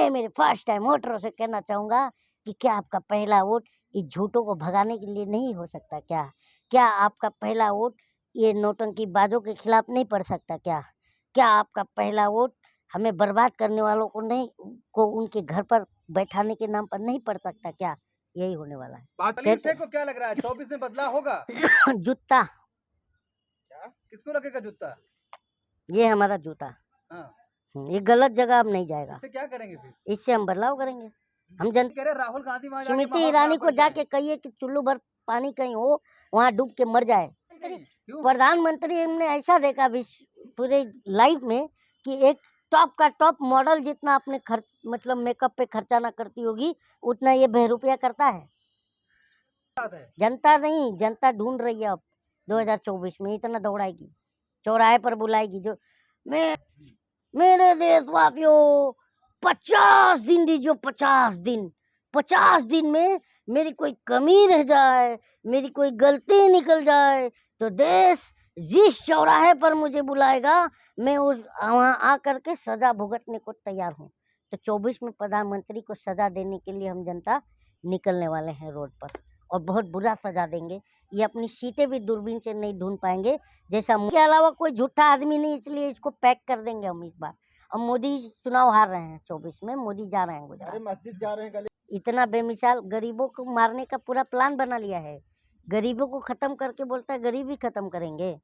मैं मेरे first time वोटरों से कहना चाहूंगा कि क्या आपका पहला वोट इस झूठों को भगाने के लिए नहीं हो सकता क्या? क्या आपका पहला वोट ये नौटंकी बाजों के खिलाफ नहीं पड़ सकता क्या? क्या आपका पहला वोट हमें बर्बाद करने वालों को नहीं को उनके घर पर बैठाने के नाम पर नहीं पड़ सकता क्या? यही होने वाला है। बादल शेख को क्या लग रहा है 24 में बदलाव होगा? जूता, क्या किसको लगेगा जूता? ये हमारा जूता। हाँ, ये गलत जगह अब नहीं जाएगा। इससे क्या करेंगे फिर? इससे हम बदलाव करेंगे। हम जन कह रहे राहुल गांधी वहां जाके स्मृति माहौल ईरानी खराब को कर जाए। जाके कहिए कि चुल्लू भर पानी कहीं हो वहाँ डूब के मर जाए। क्यों? प्रधानमंत्री हमने ऐसा देखा विश्व पूरे लाइफ में कि एक टॉप का टॉप मॉडल जितना अपने खर्च मतलब मेकअप पे खर्चा ना करती होगी उतना ये बहरूपिया करता है। बात है। जनता नहीं, जनता ढूंढ रही है अब 2024 में इतना दौड़ाएगी, चौराहे पर बुलाएगी जो मैं मेरे देशवासियों 50 दिन दीजिए, 50 दिन में मेरी कोई कमी रह जाए, मेरी कोई गलती निकल जाए तो देश जिस चौराहे पर मुझे बुलाएगा मैं उस वहाँ आकर के सजा भुगतने को तैयार हूँ। तो 24 में प्रधानमंत्री को सजा देने के लिए हम जनता निकलने वाले हैं रोड पर और बहुत बुरा सजा देंगे। ये अपनी सीटें भी दूरबीन से नहीं ढूंढ पाएंगे जैसा के अलावा कोई झूठा आदमी नहीं, इसलिए इसको पैक कर देंगे हम इस बार। अब मोदी चुनाव हार रहे हैं 24 में, मोदी जा रहे हैं गुजरात, मस्जिद जा रहे हैं। इतना बेमिसाल गरीबों को मारने का पूरा प्लान बना लिया है। गरीबों को खत्म करके बोलता है गरीबी खत्म करेंगे।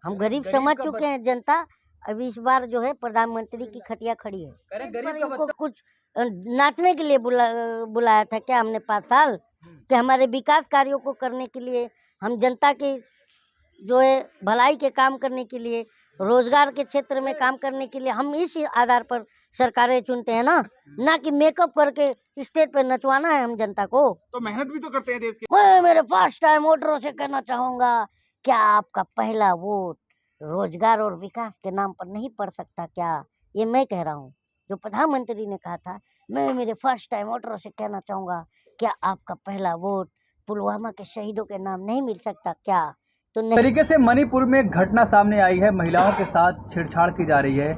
हम गरीब समझ चुके हैं जनता। अब इस बार जो है प्रधानमंत्री की खटिया खड़ी है। गरीब का इनको कुछ नाचने के लिए बुलाया था क्या हमने 5 साल कि हमारे विकास कार्यों को करने के लिए, हम जनता के जो है भलाई के काम करने के लिए, रोजगार के क्षेत्र में काम करने के लिए हम इस आधार पर सरकारें चुनते हैं ना कि मेकअप करके स्टेज पे नचवाना है हम जनता को। तो मेहनत भी तो करते हैं देश के। मैं मेरे फर्स्ट टाइम वोटरों से कहना चाहूंगा क्या आपका पहला वोट रोजगार और विकास के नाम पर नहीं पड़ सकता क्या? ये मैं कह रहा हूँ, जो प्रधानमंत्री ने कहा था। मैं मेरे फर्स्ट टाइम वोटरों से कहना चाहूंगा क्या आपका पहला वोट पुलवामा के शहीदों के नाम नहीं मिल सकता क्या? तो नहीं। तरीके से मणिपुर में एक घटना सामने आई है, महिलाओं के साथ छेड़छाड़ की जा रही है,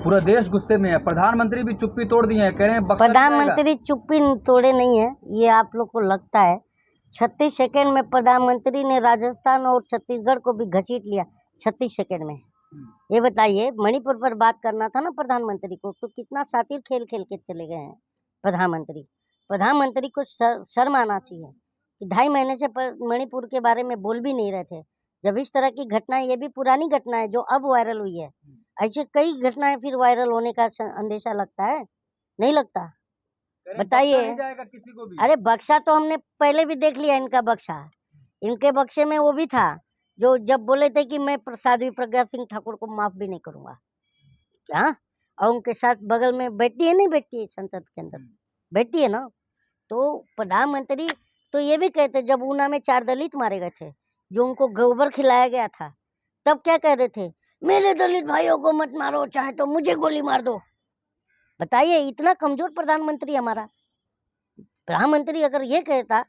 पूरा देश गुस्से में है। प्रधानमंत्री भी चुप्पी तोड़ दिए हैं, कह रहे हैं प्रधानमंत्री चुप्पी तोड़े नहीं है, ये आप लोग को लगता है। 36 सेकेंड में प्रधानमंत्री ने राजस्थान और छत्तीसगढ़ को भी घसीट लिया 36 सेकेंड में। ये बताइए, मणिपुर पर बात करना था ना प्रधानमंत्री को, तो कितना शातिर खेल खेल के चले गए हैं प्रधानमंत्री को शर्म आना चाहिए कि 2.5 महीने से मणिपुर के बारे में बोल भी नहीं रहे थे। जब इस तरह की घटनाएं, ये भी पुरानी घटना है जो अब वायरल हुई है, ऐसे कई घटनाएं फिर वायरल होने का अंदेशा लगता है, नहीं लगता? बताइए। नहीं जाएगा किसी को भी। अरे बक्सा तो हमने पहले भी देख लिया, इनका बक्सा, इनके बक्से में वो भी था जो जब बोले थे कि मैं साध्वी प्रज्ञा सिंह ठाकुर को माफ भी नहीं करूंगा क्या, और उनके साथ बगल में बैठती है, नहीं बैठती है संसद के अंदर, बैठती है ना। तो प्रधानमंत्री तो ये भी कहते, जब ऊना में 4 दलित मारे गए थे, जो उनको गोबर खिलाया गया था, तब क्या कह रहे थे, मेरे दलित भाइयों को मत मारो, चाहे तो मुझे गोली मार दो। बताइए, इतना कमजोर प्रधानमंत्री हमारा। प्रधानमंत्री अगर ये कहता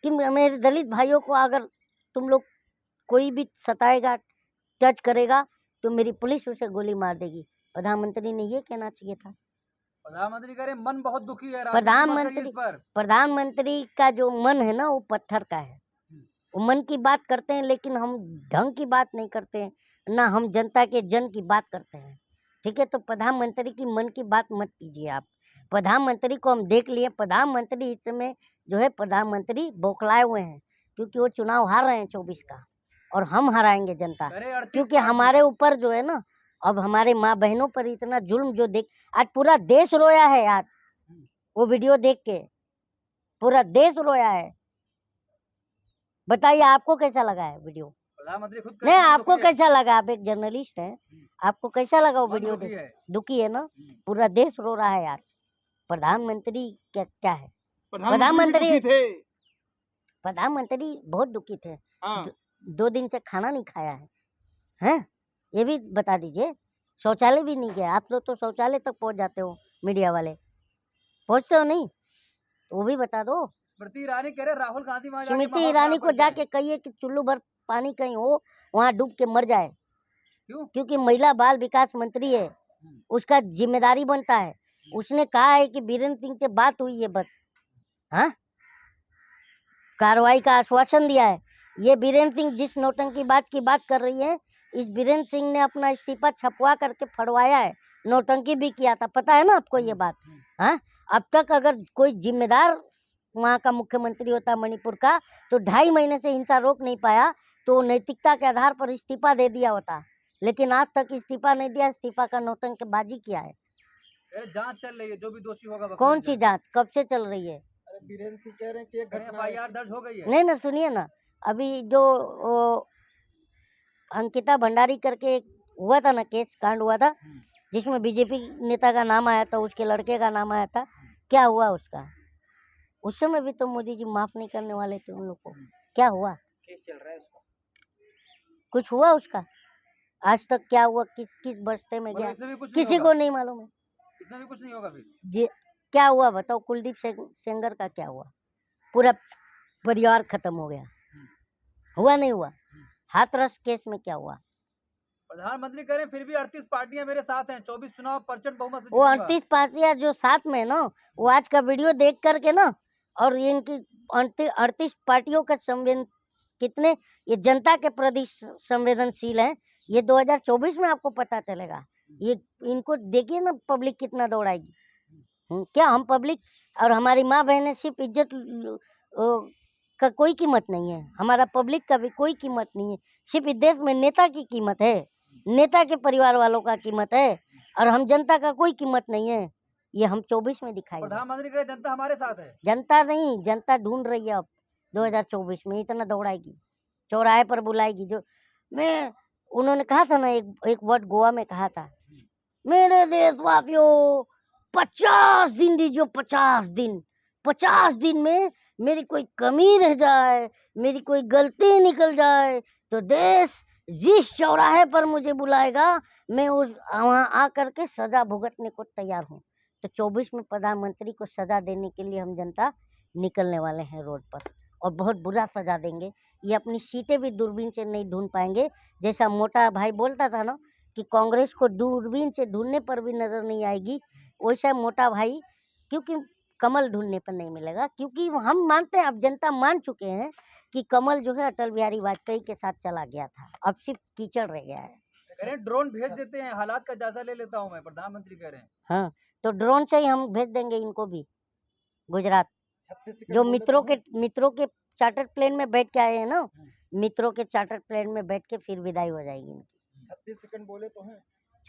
कि मेरे दलित भाइयों को अगर तुम लोग कोई भी सताएगा, टच करेगा, तो मेरी पुलिस उसे गोली मार देगी, प्रधानमंत्री ने ये कहना चाहिए था। प्रधानमंत्री कह रहे हैं मन बहुत दुखी है, प्रधानमंत्री का जो मन है ना, वो पत्थर का है। वो मन की बात करते हैं, लेकिन हम ढंग की बात नहीं करते हैं ना, हम जनता के जन की बात करते हैं। ठीक है, तो प्रधानमंत्री की मन की बात मत कीजिए आप। प्रधानमंत्री को हम देख लिए, प्रधानमंत्री इस समय जो है प्रधानमंत्री बौखलाए हुए हैं, क्योंकि वो चुनाव हार रहे हैं 24 का, और हम हराएंगे जनता, क्योंकि हमारे ऊपर जो है ना, अब हमारे माँ बहनों पर इतना जुल्म जो देख, आज पूरा देश रोया है। आज वो वीडियो देख के पूरा देश रोया है। बताइए आपको कैसा लगा है वीडियो? प्रधानमंत्री खुद नहीं, आपको कैसा लगा? आप एक जर्नलिस्ट हैं, आपको कैसा लगा वो वीडियो देख? दुखी है ना, पूरा देश रो रहा है आज। प्रधानमंत्री क्या है, प्रधानमंत्री बहुत दुखी थे। 2 दिन से खाना नहीं खाया है, ये भी बता दीजिए। शौचालय भी नहीं गया। आप लोग तो शौचालय तक पहुंच जाते हो, मीडिया वाले पहुंचते हो नहीं, वो भी बता दो। स्मृति ईरानी कह रहे राहुल गांधी वहां जाके स्मृति ईरानी को जाके कहिए कि चुल्लू भर पानी कहीं हो वहाँ डूब के मर जाए। क्यों? क्योंकि महिला बाल विकास मंत्री है, उसका जिम्मेदारी बनता है उसने कहा है कि बीरेंद्र सिंह से बात हुई है बस, हाँ, कार्रवाई का आश्वासन दिया है। ये बीरेंद्र सिंह जिस नौटंकी बात की बात कर रही है, इस बीरेंद्र सिंह ने अपना इस्तीफा छपवा करके फड़वाया है, नौटंकी भी किया था, पता है ना आपको ये बात? हाँ, अब तक अगर कोई जिम्मेदार वहाँ का मुख्यमंत्री होता मणिपुर का, तो 2.5 महीने से हिंसा रोक नहीं पाया, तो नैतिकता के आधार पर इस्तीफा दे दिया होता, लेकिन आज तक इस्तीफा नहीं दिया, इस्तीफा का नौटंकीबाजी किया है। जांच चल रही है, जो भी दोषी होगा बख्शा कौन सी जाएगा। जांच कब से चल रही है? अरे बीरेंद्र सिंह कह रहे हैं कि एक घटना FIR दर्ज हो गई है। नहीं ना, सुनिए ना, अभी जो अंकिता भंडारी करके एक हुआ था ना, केस कांड हुआ था, जिसमें बीजेपी नेता का नाम आया था, उसके लड़के का नाम आया था, क्या हुआ उसका? उस समय भी तो मोदी जी माफ नहीं करने वाले थे उन लोग को, क्या हुआ? केस चल रहा है उसका। कुछ हुआ उसका? आज तक क्या हुआ, किस किस बस्ते में गया, इसमें भी कुछ नहीं किसी होगा। को नहीं मालूम है। इसमें भी कुछ नहीं होगा फिर। जी, क्या हुआ बताओ? कुलदीप सेंगर का क्या हुआ? पूरा परिवार खत्म हो गया, हुआ नहीं हुआ? हाथरस केस में क्या हुआ? प्रधानमंत्री कह रहे हैं फिर भी 38 पार्टियां मेरे साथ हैं, 24 चुनाव प्रचंड बहुमत से वो जीतूंगा। 38 पार्टियां जो साथ में ना, वो आज का वीडियो देख करके ना, और ये इनकी 38 पार्टियों का कितने ये जनता के प्रति संवेदनशील है, ये 2024 में आपको पता चलेगा। ये इनको देखिए ना, पब्लिक कितना दौड़ाएगी। क्या हम पब्लिक और हमारी माँ बहनें सिर्फ इज्जत का कोई कीमत नहीं है, हमारा पब्लिक का भी कोई कीमत नहीं है, सिर्फ इस देश में नेता की कीमत है, नेता के परिवार वालों का कीमत है, और हम जनता का कोई कीमत नहीं है। ये हम 24 में दिखाएंगे। प्रधानमंत्री कह रहे हैं जनता हमारे साथ है। जनता नहीं, जनता ढूंढ रही है अब 2024 में, इतना दौड़ाएगी, चौराहे पर बुलाएगी। जो मैं उन्होंने कहा था ना, एक वर्ड गोवा में कहा था, मेरे देशवासियों 50 दिन दीजिए, 50 दिन में मेरी कोई कमी रह जाए, मेरी कोई गलती निकल जाए, तो देश जिस चौराहे पर मुझे बुलाएगा, मैं उस वहाँ आकर के सजा भुगतने को तैयार हूँ। तो 24 में प्रधानमंत्री को सजा देने के लिए हम जनता निकलने वाले हैं रोड पर, और बहुत बुरा सजा देंगे। ये अपनी सीटें भी दूरबीन से नहीं ढूंढ पाएंगे। जैसा मोटा भाई बोलता था ना कि कांग्रेस को दूरबीन से ढूंढने पर भी नजर नहीं आएगी, वैसा मोटा भाई, क्योंकि कमल ढूंढने पर नहीं मिलेगा, क्योंकि हम मानते हैं, अब जनता मान चुके हैं कि कमल जो है अटल बिहारी वाजपेयी के साथ चला गया था, अब सिर्फ कीचड़ रह गया है। कह रहे हैं ड्रोन भेज देते हैं, हालात का जायजा ले लेता हूं मैं, प्रधानमंत्री कह रहे हैं। हाँ, तो ड्रोन से ही हम भेज देंगे इनको भी गुजरात। 36 सेकंड जो बोले मित्रों के चार्टर्ड प्लेन में बैठ के आए हैं ना, मित्रों के चार्टर्ड प्लेन में बैठ के फिर विदाई हो जाएगी इनकी। 36 सेकंड बोले तो हैं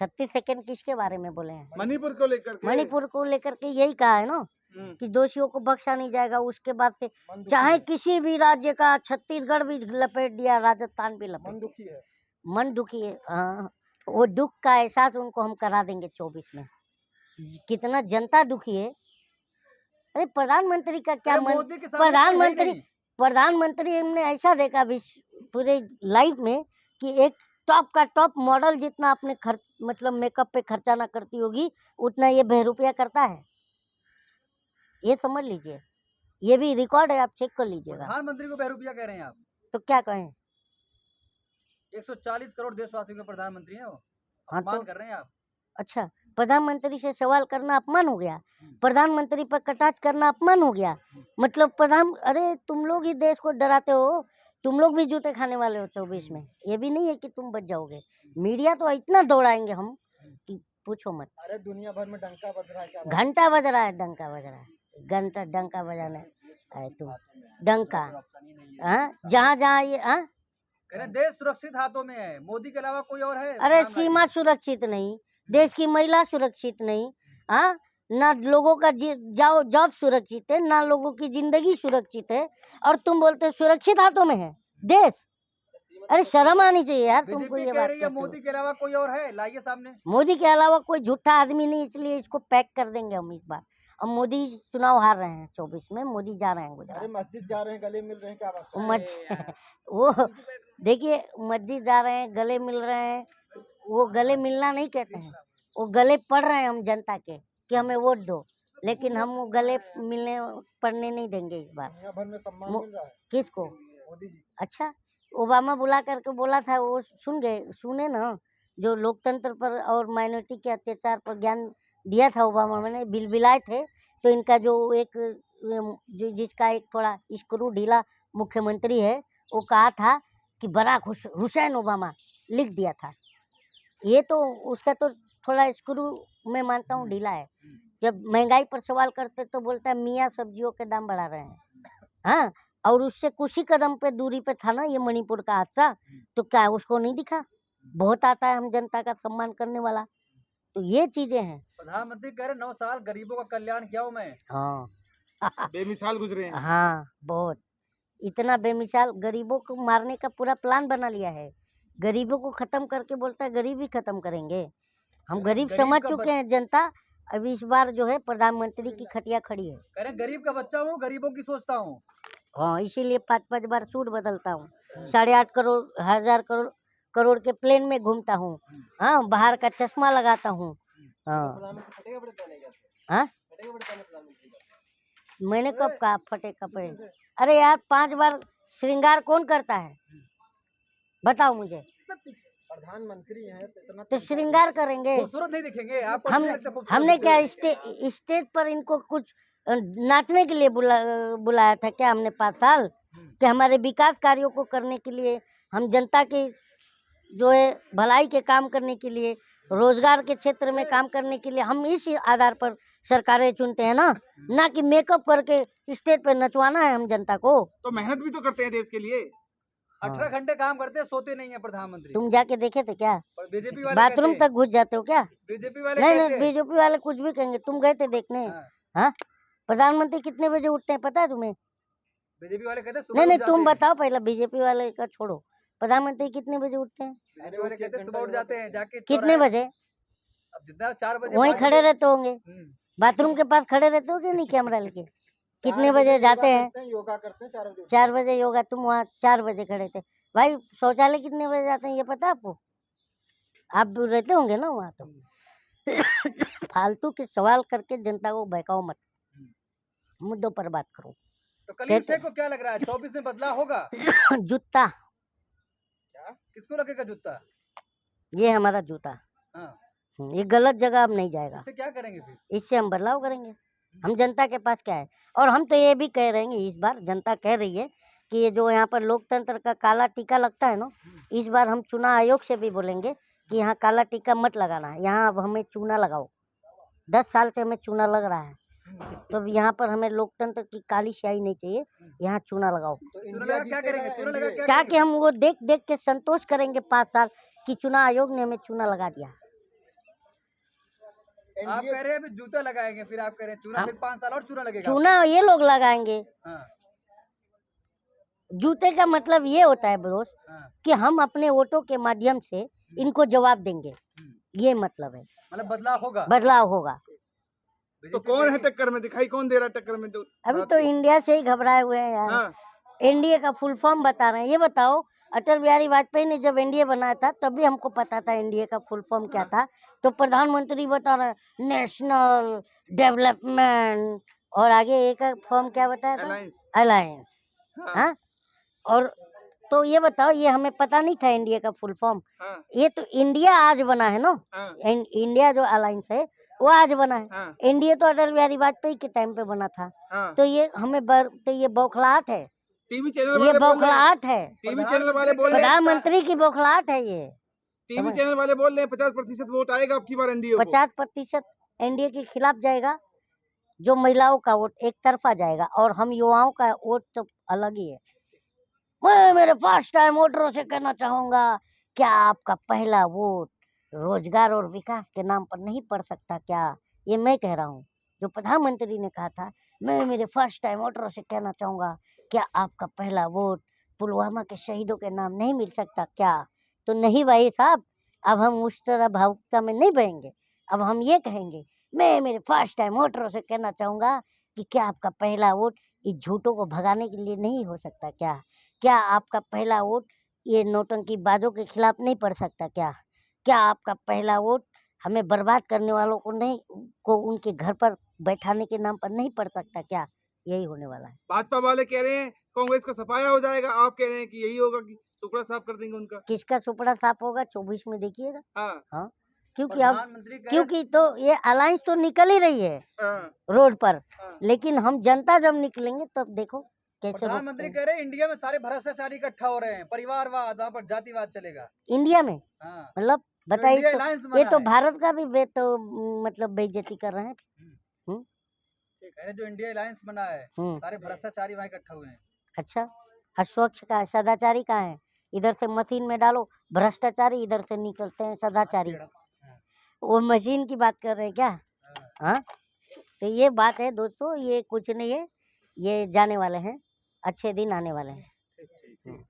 36 सेकंड किसके बारे में बोले हैं? मणिपुर को लेकर के। मणिपुर को लेकर के यही कहा है ना कि दोषियों को बख्शा नहीं जाएगा। उसके बाद से मन दुखी चाहे है, किसी भी राज्य का, छत्तीसगढ़ भी लपेट दिया, राजस्थान भी मन लपेट दुखी है। मन दुखी है। हाँ, वो दुख का एहसास उनको हम करा देंगे 24 में। कितना जनता दुखी है। अरे प्रधानमंत्री का क्या अरे मन, मोदी के सामने कोई है ही नहीं। प्रधानमंत्री हमने ऐसा देखा विश्व पूरे लाइफ में कि एक टॉप का टॉप मॉडल जितना अपने खर्च मतलब मेकअप पे खर्चा ना करती होगी, उतना ये बहरूपिया करता है। ये समझ लीजिए, ये भी रिकॉर्ड है, आप चेक कर लीजिएगा। प्रधानमंत्री को बहरूपिया कह रहे हैं आप? तो क्या कहें? 140 करोड़ देशवासियों के प्रधानमंत्री हैं वो, हाँ, अपमान तो कर रहे हैं आप। अच्छा, प्रधानमंत्री से सवाल करना अपमान हो गया, प्रधानमंत्री पर कटाक्ष करना अपमान हो गया। मतलब अरे तुम लोग ही देश को डराते हो, तुम लोग भी जूते खाने वाले हो 24 में। ये भी नहीं है कि तुम बच जाओगे। मीडिया तो इतना दौड़ाएंगे हम कि पूछो मत। अरे दुनिया भर में डंका बज रहा है, क्या बात घंटा बज रहा है, डंका बज रहा है, घंटा डंका बजाना है तुम, डंका। हाँ, जहाँ जहाँ ये हाँ, कह रहे हैं देश सुरक्षित हाथों में है, मोदी के अलावा कोई और है? अरे नाम सीमा लाइए। सुरक्षित नहीं, देश की महिला सुरक्षित नहीं, हाँ, ना लोगों का जॉब सुरक्षित है, ना लोगों की जिंदगी सुरक्षित है, और तुम बोलते हो सुरक्षित हाथों में है देश। अरे शर्म आनी चाहिए यार तुमको। बीजेपी ये कह बात रही है कहते हो? मोदी के अलावा कोई और है, लाइए सामने। मोदी के अलावा कोई झूठा आदमी नहीं, इसलिए इसको पैक कर देंगे हम इस बार। अब मोदी चुनाव हार रहे हैं 24 में, मोदी जा रहे हैं है? अरे गुजरात। मस्जिद जा रहे हैं, गले मिल रहे हैं, क्या बात वो है? मज वो देखिए, मस्जिद जा रहे हैं, गले मिल रहे हैं, वो गले मिलना नहीं कहते हैं, वो गले पड़ रहे हैं हम जनता के कि हमें वोट दो, लेकिन हम वो गले मिलने पड़ने नहीं देंगे इस बार। दुनिया भर में सम्मान मो- मिल रहा है किसको? मोदी जी। अच्छा, ओबामा बुला करके बोला था, वो सुने ना, जो लोकतंत्र पर और माइनॉरिटी के अत्याचार पर ज्ञान दिया था ओबामा मैंने बिल बिलाए थे, तो इनका जो एक जो जिसका एक थोड़ा स्क्रू ढीला मुख्यमंत्री है, वो कहा था कि बराक हुसैन ओबामा लिख दिया था। ये तो उसका तो थोड़ा स्क्रू मैं मानता हूँ ढीला है। जब महंगाई पर सवाल करते तो बोलता है मियाँ सब्जियों के दाम बढ़ा रहे हैं। हाँ, और उससे कुछ ही कदम पे दूरी पे था ना ये मणिपुर का हादसा, तो क्या उसको नहीं दिखा? बहुत आता है हम जनता का सम्मान करने वाला। तो ये चीजें हैं। प्रधानमंत्री कह रहे 9 साल गरीबों का कल्याण किया हूं मैं। हाँ बेमिसाल गुजरे हैं। हाँ, बहुत। इतना बेमिसाल गरीबों को मारने का पूरा प्लान बना लिया है। गरीबों को खत्म करके बोलता है गरीबी खत्म करेंगे। हम गरीब गरीब समझ का चुके हैं जनता। अब इस बार जो है प्रधानमंत्री की खटिया खड़ी है। कह रहे गरीब का बच्चा हूँ, गरीबों की सोचता हूँ। हाँ, इसीलिए 5-5 बार सूट बदलता हूँ। 8.5 करोड़ 1000 करोड़ करोड़ के प्लेन में घूमता हूँ। हाँ, बाहर का चश्मा लगाता हूँ। हाँ हाँ, मैंने कब कहा फटे कपड़े? अरे यार 5 बार श्रृंगार कौन करता है? बताओ मुझे। प्रधानमंत्री हैं तो इतना तो श्रृंगार करेंगे। खूबसूरत नहीं दिखेंगे आपको? हम अच्छे लगते खूबसूरत हमने दिखते क्या हुए? स्टेज पर इनको कुछ नाचने के लिए बुलाया था क्या हमने 5 साल? कि हमारे विकास कार्यों को करने के लिए, हम जनता के जो है भलाई के काम करने के लिए, रोजगार के क्षेत्र में काम करने के लिए हम इस आधार पर सरकारें चुनते हैं ना कि मेकअप करके स्टेज पे नचवाना है हम जनता को। तो मेहनत भी तो करते हैं देश के लिए। 18 घंटे काम करते हैं, सोते नहीं है प्रधानमंत्री। तुम जाके देखे थे क्या? पर बीजेपी वाले बाथरूम तक घुस जाते हो क्या? बीजेपी वाले नहीं कहते नहीं, हैं। बीजेपी वाले कुछ भी कहेंगे। तुम गए थे देखने? हाँ, हाँ, प्रधानमंत्री कितने बजे उठते हैं पता है तुम्हें? बीजेपी वाले कहते हैं नहीं सुबह नहीं, उठ तुम जाते हैं। बताओ पहले, बीजेपी वाले का छोड़ो। प्रधानमंत्री कितने बजे उठते हैं? बीजेपी वाले कहते हैं सुबह उठ जाते हैं, जाके कितने चौराहे- बजे? अब जितना 4 बजे वहीं 5 खड़े बजे। रहते होंगे, बाथरूम के पास खड़े रहते हो कि नहीं कैमरा लेके? कितने बजे जाते हैं? योगा करते हैं 4 बजे। 4 बजे योगा, तुम वहाँ 4 बजे खड़े थे। भाई शौचालय कितने बजे जाते हैं ये पता है आपको? आप भी रहते होंगे ना वहाँ तो। फालतू के सवाल करके जनता को बहकाओ मत, मुद्दों पर बात करो। तो कलीम शेख को क्या लग रहा है 24 में बदलाव होगा? जूता, किसको लगेगा जूता? ये हमारा जूता। हाँ, ये गलत जगह अब नहीं जाएगा। इससे क्या करेंगे फिर? इससे हम बदलाव करेंगे। हम जनता के पास क्या है? और हम तो ये भी कह रहे हैं, इस बार जनता कह रही है कि ये जो यहाँ पर लोकतंत्र का काला टीका लगता है ना, इस बार हम चुनाव आयोग से भी बोलेंगे कि यहाँ काला टीका मत लगाना है, यहाँ अब हमें चूना लगाओ। 10 साल से हमें चूना लग रहा है, तो अब यहाँ पर हमें लोकतंत्र की काली स्याही नहीं चाहिए, यहाँ चूना लगाओ। चूना लगा क्या करेंगे? चूना लगा क्या क्या करेंगे? कि हम वो देख देख के संतोष करेंगे 5 साल कि चुनाव आयोग ने हमें चूना लगा दिया। आप कह रहे हैं अभी जूता लगाएंगे, फिर आप कह रहे हैं चूना, फिर 5 साल और चूना लगेगा। चूना ये लोग लगाएंगे। हाँ, जूते का मतलब ये होता है बरोस हाँ, कि हम अपने वोटों के माध्यम से इनको जवाब देंगे, ये मतलब है। मतलब बदलाव होगा। बदलाव होगा। तो कौन है टक्कर में? दिखाई कौन दे रहा है टक्कर में? तो अभी तो इंडिया से ही घबराए हुए हैं यार। हाँ। एनडीए का फुल फॉर्म बता रहे हैं। ये बताओ, अटल बिहारी वाजपेयी ने जब एनडीए बनाया था तब भी हमको पता था एनडीए का फुल फॉर्म क्या था। तो प्रधानमंत्री बता रहे हैं नेशनल डेवलपमेंट, और आगे एक फॉर्म क्या बताया था? अलायंस। अलायंस। हाँ, और तो ये बताओ, ये हमें पता नहीं था एनडीए का फुल फॉर्म। हाँ। ये तो इंडिया आज बना है ना। हाँ। इंडिया जो अलायंस है वो आज बना है। हाँ। एनडीए तो अटल बिहारी वाजपेयी के टाइम पे बना था। हाँ। तो ये हमें तो ये बौखलाहट है, टीवी चैनल ये वाले बोल रहे हैं। बौखलाहट है, टीवी चैनल वाले बोल रहे हैं। प्रधानमंत्री की बौखलाहट है ये। टीवी चैनल वाले बोल रहे हैं 50% वोट आएगा अब की बार एनडीए को। 50% एनडीए के खिलाफ जाएगा। जो महिलाओं का वोट एक तरफा जाएगा, और हम युवाओं का वोट तो अलग ही है। मैं मेरे फर्स्ट टाइम वोटरों से कहना चाहूंगा, क्या आपका पहला वोट रोजगार और विकास के नाम पर नहीं पड़ सकता क्या? ये मैं कह रहा हूँ, जो प्रधानमंत्री ने कहा था। मैं मेरे फर्स्ट टाइम वोटरों से कहना चाहूंगा, क्या आपका पहला वोट पुलवामा के शहीदों के नाम नहीं मिल सकता क्या? तो नहीं भाई साहब, अब हम उस तरह भावुकता में नहीं बहेंगे। अब हम ये कहेंगे, मैं मेरे फर्स्ट टाइम वोटरों से कहना चाहूंगा कि क्या आपका पहला वोट इस झूठों को भगाने के लिए नहीं हो सकता क्या? क्या आपका पहला वोट ये नौटंकी बाजों के खिलाफ नहीं पड़ सकता क्या? क्या आपका पहला वोट हमें बर्बाद करने वालों को नहीं को उनके घर पर बैठाने के नाम पर नहीं पड़ सकता क्या? यही होने वाला है। भाजपा वाले कह रहे हैं कांग्रेस का सफाया हो जाएगा, आप कह रहे हैं कि यही होगा कि टुकड़ा साफ कर देंगे उनका। किसका सुपड़ा साफ होगा 24 में देखिएगा। हाँ। हाँ, क्योंकि अब प्रधानमंत्री कह रहे क्योंकि तो ये अलायंस तो निकल ही रही है हाँ, रोड पर, हाँ। लेकिन हम जनता जब निकलेंगे तब देखो कैसे रोकते प्रधानमंत्री हैं। कह रहे हैं इंडिया में सारे भ्रष्टाचारी इकट्ठा हो रहे हैं, परिवारवाद, वहाँ पर जातिवाद चलेगा। इंडिया में हाँ, मतलब जो बताइए इंडिया तो, अलायंस ये बना तो है। भारत का भी मतलब बेइज्जती कर रहे हैं। हम्म, हम्म, कह रहे जो इंडिया अलायंस बना है, हम्म, सारे भ्रष्टाचारी वहाँ इकट्ठा हुए हैं। अच्छा, अस्वच्छ का है, सदाचारी का है, इधर से मशीन में डालो भ्रष्टाचारी, इधर से निकलते हैं सदाचारी। हाँ, वो मशीन की बात कर रहे हैं क्या? हाँ। हाँ, तो ये बात है दोस्तों, ये कुछ नहीं है, ये जाने वाले हैं, अच्छे दिन आने वाले हैं।